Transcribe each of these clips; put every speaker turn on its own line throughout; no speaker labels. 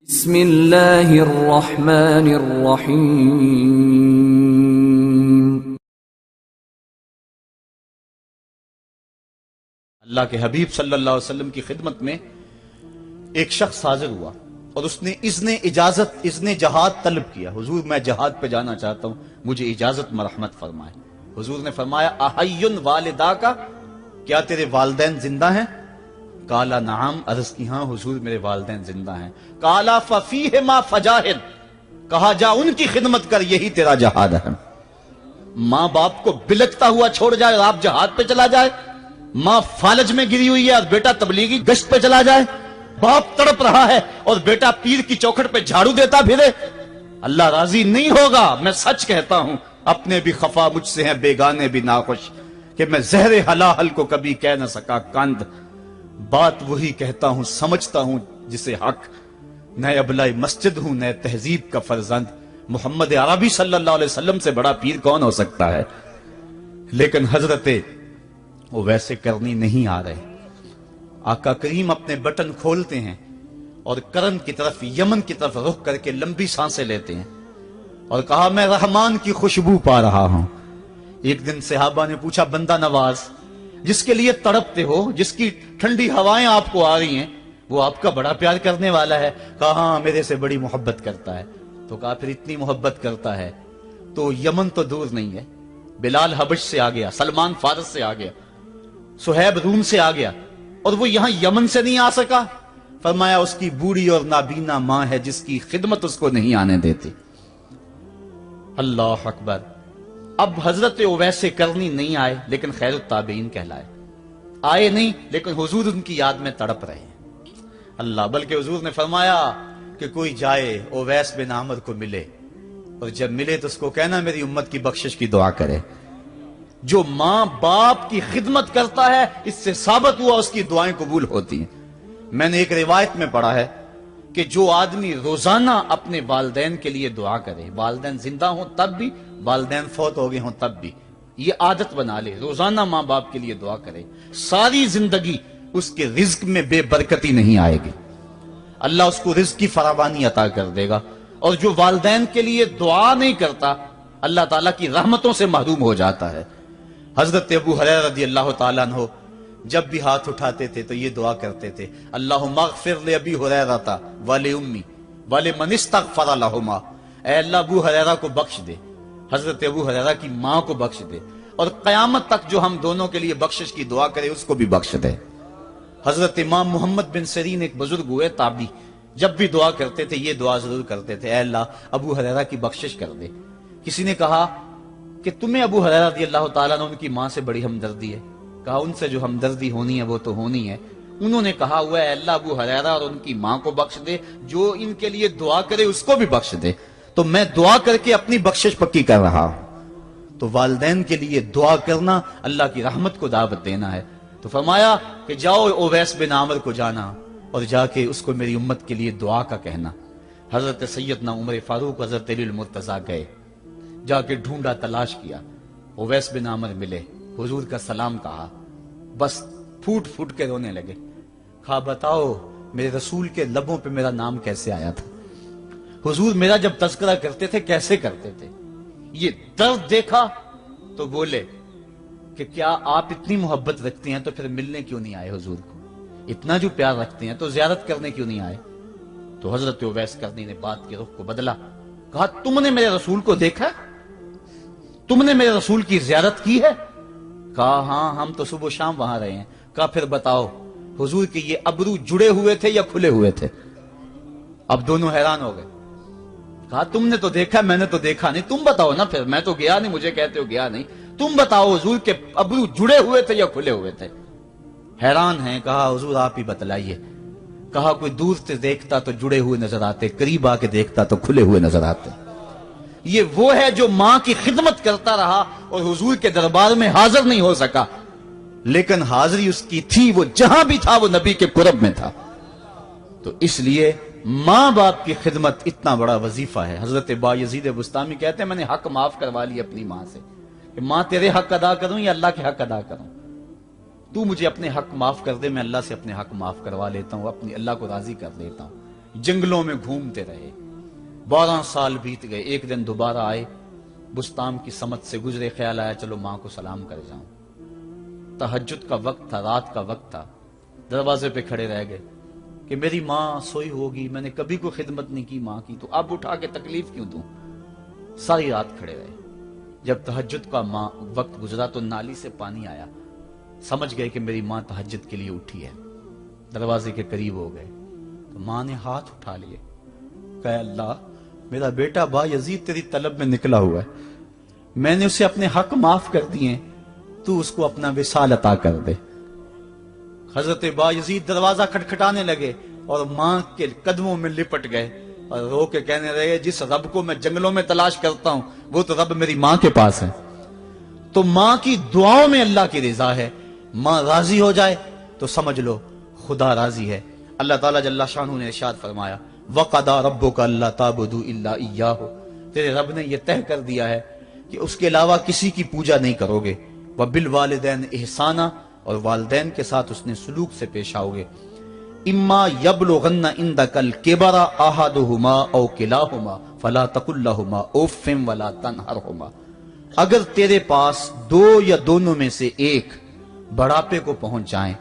بسم اللہ الرحمن الرحیم۔
اللہ کے حبیب صلی اللہ علیہ وسلم کی خدمت میں ایک شخص حاضر ہوا اور اس نے اذن جہاد طلب کیا۔ حضور میں جہاد پہ جانا چاہتا ہوں، مجھے اجازت مرحمت فرمائے۔ حضور نے فرمایا احیٌ والدا کا، کیا تیرے والدین زندہ ہیں؟ کالا نعم، عرض کی ہاں حضور میرے والدین زندہ ہیں۔ کالا ففیہما فجاہد، کہا جا ان کی خدمت کر، یہی تیرا جہاد ہے۔ ماں باپ کو بلکتا ہوا چھوڑ جائے اور آپ جہاد پہ چلا جائے، ماں فالج میں گری ہوئی ہے اور بیٹا تبلیغی گشت پہ چلا جائے، باپ تڑپ رہا ہے اور بیٹا پیر کی چوکھٹ پہ جھاڑو دیتا پھرے، اللہ راضی نہیں ہوگا۔ میں سچ کہتا ہوں، اپنے بھی خفا مجھ سے ہیں، بیگانے بھی ناخوش، کہ میں زہر حلاحل کو کبھی کہہ نہ سکا کند۔ بات وہی کہتا ہوں، سمجھتا ہوں جسے حق، نئے ابلۂ مسجد ہوں، نئے تہذیب کا فرزند۔ محمد عربی صلی اللہ علیہ وسلم سے بڑا پیر کون ہو سکتا ہے؟ لیکن حضرت وہ ویسے کرنی نہیں آ رہے۔ آقا کریم اپنے بٹن کھولتے ہیں اور کرن کی طرف، یمن کی طرف رخ کر کے لمبی سانسیں لیتے ہیں اور کہا میں رحمان کی خوشبو پا رہا ہوں۔ ایک دن صحابہ نے پوچھا بندہ نواز، جس کے لیے تڑپتے ہو، جس کی ٹھنڈی ہوائیں آپ کو آ رہی ہیں، وہ آپ کا بڑا پیار کرنے والا ہے؟ کہا ہاں میرے سے بڑی محبت کرتا ہے۔ تو کہا پھر اتنی محبت کرتا ہے تو یمن تو دور نہیں ہے، بلال حبش سے آ گیا، سلمان فارس سے آ گیا، سہیب روم سے آ گیا، اور وہ یہاں یمن سے نہیں آ سکا؟ فرمایا اس کی بوڑھی اور نابینا ماں ہے جس کی خدمت اس کو نہیں آنے دیتی۔ اللہ اکبر۔ اب حضرت اویس کرنی نہیں آئے لیکن خیر التابعین کہلائے، آئے نہیں لیکن حضور ان کی یاد میں تڑپ رہے ہیں۔ اللہ، بلکہ حضور نے فرمایا کہ کوئی جائے اویس بن عامر کو ملے، اور جب ملے تو اس کو کہنا میری امت کی بخشش کی دعا کرے۔ جو ماں باپ کی خدمت کرتا ہے، اس سے ثابت ہوا اس کی دعائیں قبول ہوتی ہیں۔ میں نے ایک روایت میں پڑھا ہے کہ جو آدمی روزانہ اپنے والدین کے لیے دعا کرے، والدین زندہ ہوں تب بھی، والدین فوت ہو گئے ہوں تب بھی، یہ عادت بنا لے، روزانہ ماں باپ کے لیے دعا کرے، ساری زندگی اس کے رزق میں بے برکتی نہیں آئے گی، اللہ اس کو رزق کی فراوانی عطا کر دے گا۔ اور جو والدین کے لیے دعا نہیں کرتا، اللہ تعالیٰ کی رحمتوں سے محروم ہو جاتا ہے۔ حضرت ابو ہریرہ رضی اللہ تعالیٰ عنہ جب بھی ہاتھ اٹھاتے تھے تو یہ دعا کرتے تھے، اللہم اغفر لابی ہریرہ ولامی ولمن استغفر لہما، اے اللہ ابو ہریرہ کو بخش دے، حضرت ابو ہریرہ کی ماں کو بخش دے، اور قیامت تک جو ہم دونوں کے لیے بخشش کی دعا کرے اس کو بھی بخش دے۔ حضرت امام محمد بن سیرین ایک بزرگ ہوئے تابعی، جب بھی دعا کرتے تھے یہ دعا ضرور کرتے تھے، اے اللہ ابو ہریرہ کی بخشش کر دے۔ کسی نے کہا کہ تمہیں ابو ہریرہ رضی اللہ تعالیٰ عنہ ان کی ماں سے بڑی ہمدردی ہے؟ کہا ان سے جو ہمدردی ہونی ہے وہ تو ہونی ہے۔ انہوں نے کہا ہوا ہے اللہ ابو ہریرہ اور ان کی ماں کو بخش دے، جو ان کے لیے دعا کرے اس کو بھی بخش دے۔ تو میں دعا کر کے اپنی بخشش پکی کر رہا ہوں۔ تو والدین کے لیے دعا کرنا اللہ کی رحمت کو دعوت دینا ہے۔ تو فرمایا کہ جاؤ اویس بن عامر کو جانا اور جا کے اس کو میری امت کے لیے دعا کا کہنا۔ حضرت سیدنا عمر فاروق حضرت علی المرتضیٰ گئے، جا کے ڈھونڈا، تلاش کیا، اویس بن عامر ملے، حضور کا سلام کہا، بس پھوٹ پھوٹ کے رونے لگے۔ کہا بتاؤ میرے رسول کے لبوں پہ میرا نام کیسے آیا تھا؟ حضور میرا جب تذکرہ کرتے تھے کیسے کرتے تھے؟ یہ درد دیکھا تو بولے کہ کیا آپ اتنی محبت رکھتے ہیں تو پھر ملنے کیوں نہیں آئے حضور کو؟ اتنا جو پیار رکھتے ہیں تو زیارت کرنے کیوں نہیں آئے؟ تو حضرت اویس کرنی نے بات کے رخ کو بدلا، کہا تم نے میرے رسول کو دیکھا؟ تم نے میرے رسول کی زیارت کی ہے؟ کہا ہاں ہم تو صبح و شام وہاں رہے ہیں۔ کہا پھر بتاؤ حضور کے یہ ابرو جڑے ہوئے تھے یا کھلے ہوئے تھے؟ اب دونوں حیران ہو گئے۔ کہا تم نے تو دیکھا، میں نے تو دیکھا نہیں، تم بتاؤ نا، پھر میں تو گیا نہیں، مجھے کہتے ہو گیا نہیں، تم بتاؤ حضور کے ابرو جڑے ہوئے تھے یا کھلے ہوئے تھے؟ حیران ہیں۔ کہا حضور آپ ہی بتلائیے۔ کہا کوئی دور سے دیکھتا تو جڑے ہوئے نظر آتے، قریب آ کے دیکھتا تو کھلے ہوئے نظر آتے۔ یہ وہ ہے جو ماں کی خدمت کرتا رہا اور حضور کے دربار میں حاضر نہیں ہو سکا، لیکن حاضری اس کی تھی، وہ جہاں بھی تھا وہ نبی کے قرب میں تھا۔ تو اس لیے ماں باپ کی خدمت اتنا بڑا وظیفہ ہے۔ حضرت بایزید بستامی کہتے ہیں میں نے حق معاف کروا لی اپنی ماں سے، کہ ماں تیرے حق ادا کروں یا اللہ کے حق ادا کروں؟ تو مجھے اپنے حق معاف کر دے، میں اللہ سے اپنے حق معاف کروا لیتا ہوں، اپنی اللہ کو راضی کر لیتا ہوں۔ जंगलों में घूमते रहे। 12 साल बीत गए। एक दिन दोबारा आए, बुस्ताम की समत से गुजरे, ख्याल आया चलो माँ को सलाम कर जाऊं। तहज्जुद का वक्त था, रात का वक्त था। दरवाजे पे खड़े रह गए कि मेरी माँ सोई होगी, मैंने कभी कोई खिदमत नहीं की माँ की, तो अब उठा के तकलीफ क्यों दूं। सारी रात खड़े रहे। जब तहज्जुद का वक्त गुजरा तो नाली से पानी आया। समझ गए कि मेरी माँ तहज्जुद के लिए उठी है। दरवाजे के करीब हो गए तो माँ ने हाथ उठा लिए, कहा अल्लाह, मेरा बेटा बा यजीद तेरी तलब में निकला हुआ है, मैंने उसे अपने हक माफ कर दिए, तू उसको अपना विसाल अता कर दे। हजरत बा यजीद दरवाजा खटखटाने लगे और माँ के कदमों में लिपट गए और रो के कहने लगे, जिस रब को मैं जंगलों में तलाश करता हूं वो तो रब मेरी माँ के पास है। तो माँ की दुआओं में अल्लाह की रिजा है। माँ राजी हो जाए तो समझ लो खुदा राजी है। अल्लाह ताला जल्ला शानहू ने इरशाद फरमाया, वक़दा रब्बुका अल्ला ताबुदू इल्ला इय्याहु, तेरे रब ने यह तय कर दिया है कि उसके अलावा किसी की पूजा नहीं करोगे। व बिल वालिदैन इहसाना, और वालिदैन के साथ उसने सुलूक से पेश आओगे। इम्मा यबलुगन्ना इंदकल किबरा अहदुहुमा औ किलाहुमा फला तकुल लहुमा उफ़्फ़िन वला तनहरहुमा, अगर तेरे पास दो या दोनों में से एक बढ़ापे को पहुंच जाए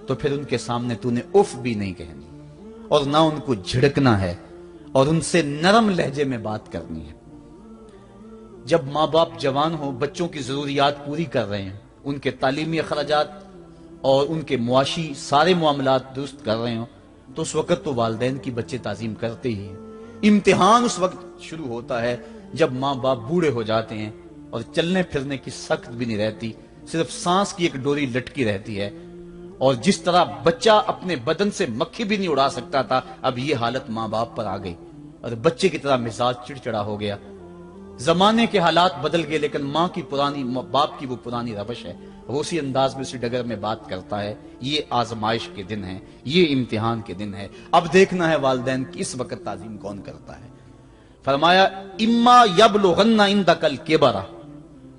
तो फिर उनके सामने तूने उफ भी नहीं कहनी और ना उनको झिड़कना है और उनसे नरम लहजे में बात करनी है। जब माँ बाप जवान हो, बच्चों की जरूरियात पूरी कर रहे हैं, उनके तालीमी अखराजात और उनके मुआशी सारे मामलात दुरुस्त कर रहे हो, तो उस वक्त तो वालिदैन की बच्चे ताजीम करते ही हैं। इम्तिहान उस वक्त शुरू होता है जब माँ बाप बूढ़े हो जाते हैं और चलने फिरने की सख्त भी नहीं रहती, सिर्फ सांस की एक डोरी लटकी रहती है। और जिस तरह बच्चा अपने बदन से मक्खी भी नहीं उड़ा सकता था, अब ये हालत माँ बाप पर आ गई और बच्चे की तरह मिजाज चिड़चिड़ा हो गया। जमाने के हालात बदल गए, लेकिन माँ की पुरानी, बाप की वो पुरानी रवश है, वो उसी अंदाज में उसी डगर में बात करता है। ये आजमाइश के दिन है, ये इम्तिहान के दिन है। अब देखना है वालिदैन की इस वक्त ताजीम कौन करता है। फरमाया, इम्मा यबलुगन्ना इंदकल किबरा,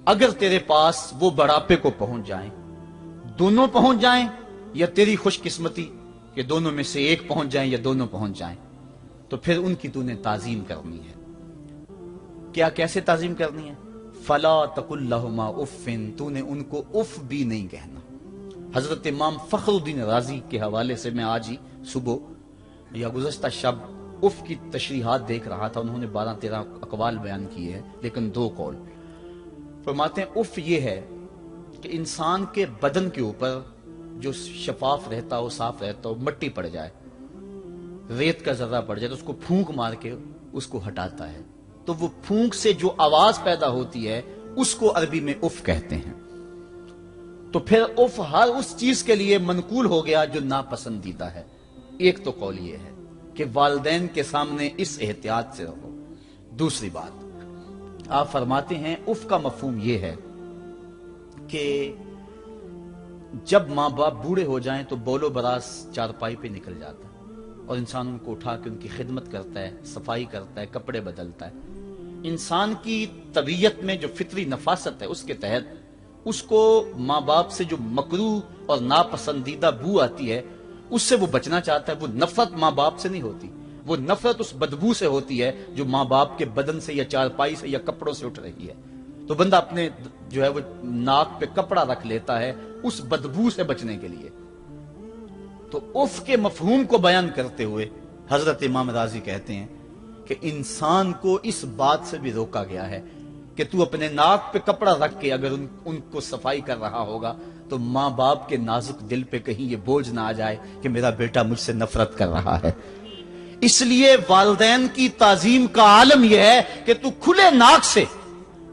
अगर तेरे पास वो बढ़ापे को पहुंच जाएं, दोनों पहुंच जाएं, या तेरी खुशकिस्मती कि दोनों में से एक पहुंच जाएं या दोनों पहुंच जाएं, तो फिर उनकी तूने ताजीम करनी है। क्या, कैसे ताजीम करनी है? फला तकुल लहुमा उफ़्फ़िन, तूने उनको उफ भी नहीं कहना। हजरत इमाम फखरुद्दीन राजी के हवाले से मैं आज ही सुबह या गुज़श्ता शब उफ की तशरीहात देख रहा था। उन्होंने 12-13 अकवाल बयान किए हैं, लेकिन 2 कौल फरमाते हैं। उफ ये है कि इंसान के बदन के ऊपर जो शफाफ रहता हो, साफ रहता हो, मट्टी पड़ जाए, रेत का जर्रा पड़ जाए तो उसको फूंक मार के उसको हटाता है, तो वो फूंक से जो आवाज पैदा होती है उसको अरबी में उफ कहते हैं। तो फिर उफ हर उस चीज के लिए मनकूल हो गया जो नापसंदीदा है। एक तो कौल ये है कि वालिदैन के सामने इस एहतियात से रहो। दूसरी बात, आप फरमाते हैं उफ का मफहूम यह है कि जब माँ बाप बूढ़े हो जाएं तो बोलो बरास चारपाई पे निकल जाता है और इंसान उनको उठा के उनकी खिदमत करता है, सफाई करता है, कपड़े बदलता है। इंसान की तबीयत में जो फितरी नफासत है उसके तहत उसको माँ बाप से जो मकरूह और नापसंदीदा बू आती है उससे वो बचना चाहता है। वो नफरत माँ बाप से नहीं होती, वो नफरत उस बदबू से होती है जो माँ बाप के बदन से या चारपाई से या कपड़ों से उठ रही है। तो बंदा अपने जो है वो नाक पे कपड़ा रख लेता है उस बदबू से बचने के लिए। तो उफ के मफहूम को बयान करते हुए हजरत इमाम राजी कहते हैं कि इंसान को इस बात से भी रोका गया है कि तू अपने नाक पे कपड़ा रख के अगर उनको सफाई कर रहा होगा तो माँ बाप के नाजुक दिल पे कहीं ये बोझ ना आ जाए कि मेरा बेटा मुझसे नफरत कर रहा है। इसलिए वालिदैन की ताजीम का आलम यह है कि तू खुले नाक से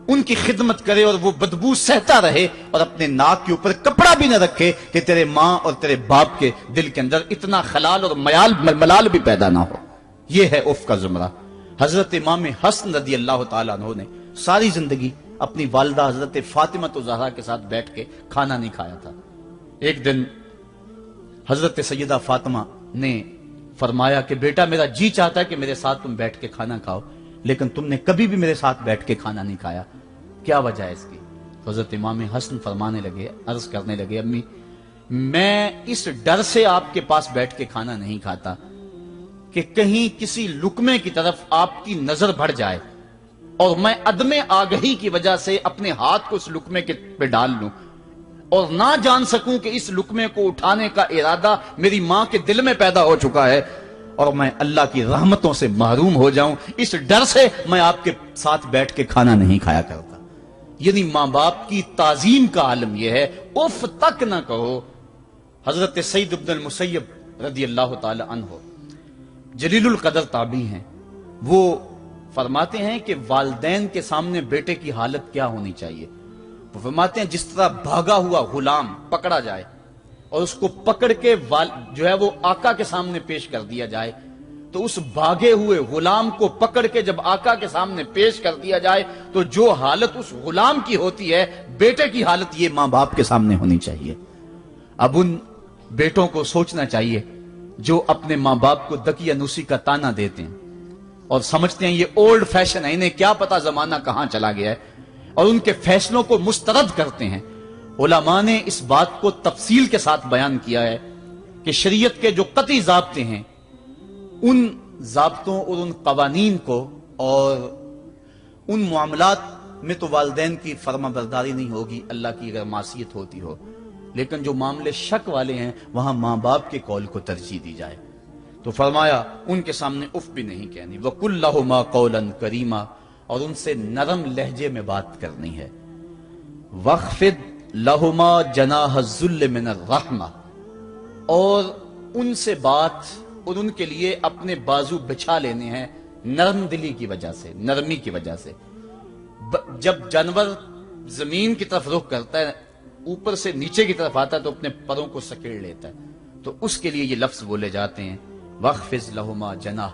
उनकी खिदमत करे और वो बदबू सहता रहे और अपने नाक के ऊपर कपड़ा भी न रखे कि तेरे माँ और तेरे बाप के दिल के अंदर इतना खलाल और मलाल भी पैदा ना हो। यह है उफ का जुमरा। हजरत इमाम हसन रदी अल्लाह तआला अन्हु ने सारी जिंदगी अपनी वालिदा हजरत फातिमा तो ज़हरा के साथ बैठ के खाना नहीं खाया था। एक दिन हजरत सैयदा फातिमा ने फरमाया कि बेटा मेरा जी चाहता है कि मेरे साथ तुम बैठ के खाना खाओ, लेकिन तुमने कभी भी मेरे साथ बैठ के खाना नहीं खाया, क्या वजह है इसकी? तो हजरत इमाम हसन फरमाने लगे, अर्ज करने लगे, अम्मी मैं इस डर से आपके पास बैठ के खाना नहीं खाता कि कहीं किसी लुकमे की तरफ आपकी नजर बढ़ जाए और मैं अदमे आगही की वजह से अपने हाथ को उस लुकमे के पे डाल लूं और ना जान सकूं कि इस लुकमे को उठाने का इरादा मेरी मां के दिल में पैदा हो चुका है और मैं अल्लाह की रहमतों से महरूम हो जाऊं, इस डर से मैं आपके साथ बैठ के खाना नहीं खाया करता। यानी मां बाप की ताजीम का आलम यह है, उफ तक ना कहो। हजरत सईद इब्न मुसय्यब रदी अल्लाह ताला अन्हु जलीलुल कदर ताबी हैं, वो फरमाते हैं कि वालिदैन के सामने बेटे की हालत क्या होनी चाहिए। वो फरमाते हैं जिस तरह भागा हुआ गुलाम पकड़ा जाए और उसको पकड़ के जो है वो आका के सामने पेश कर दिया जाए, तो उस भागे हुए गुलाम को पकड़ के जब आका के सामने पेश कर दिया जाए तो जो हालत उस गुलाम की होती है, बेटे की हालत ये मां बाप के सामने होनी चाहिए। अब उन बेटों को सोचना चाहिए जो अपने मां बाप को दकियानूसी का ताना देते हैं और समझते हैं ये ओल्ड फैशन है, इन्हें क्या पता जमाना कहां चला गया है, और उनके फैसलों को मुस्तरद करते हैं। उलमा ने इस बात को तफसील के साथ बयान किया है कि शरीयत के जो कतई ज़ाब्ते हैं, उन ज़ाब्तों और उन कवानीन को और उन मामलात में तो वालिदैन की फर्माबरदारी नहीं होगी, अल्लाह की अगर मासियत होती हो, लेकिन जो मामले शक वाले हैं वहां मां बाप के कौल को तरजीह दी जाए। तो फरमाया उनके सामने उफ भी नहीं कहनी, वकुल लहुमा कौलन करीमा, और उनसे नरम लहजे में बात करनी है। वख्फिद लहुमा जनाह ज़ुल्ल मिनर रहमा, और उनसे बात और उनके लिए अपने बाजू बिछा लेने हैं नरम दिली की वजह से, नरमी की वजह से। जब जानवर जमीन की तरफ रुख करता है, ऊपर से नीचे की तरफ आता है तो अपने परों को सकेड़ लेता है, तो उसके लिए ये लफ्ज बोले जाते हैं वख्फिज लहुमा जनाह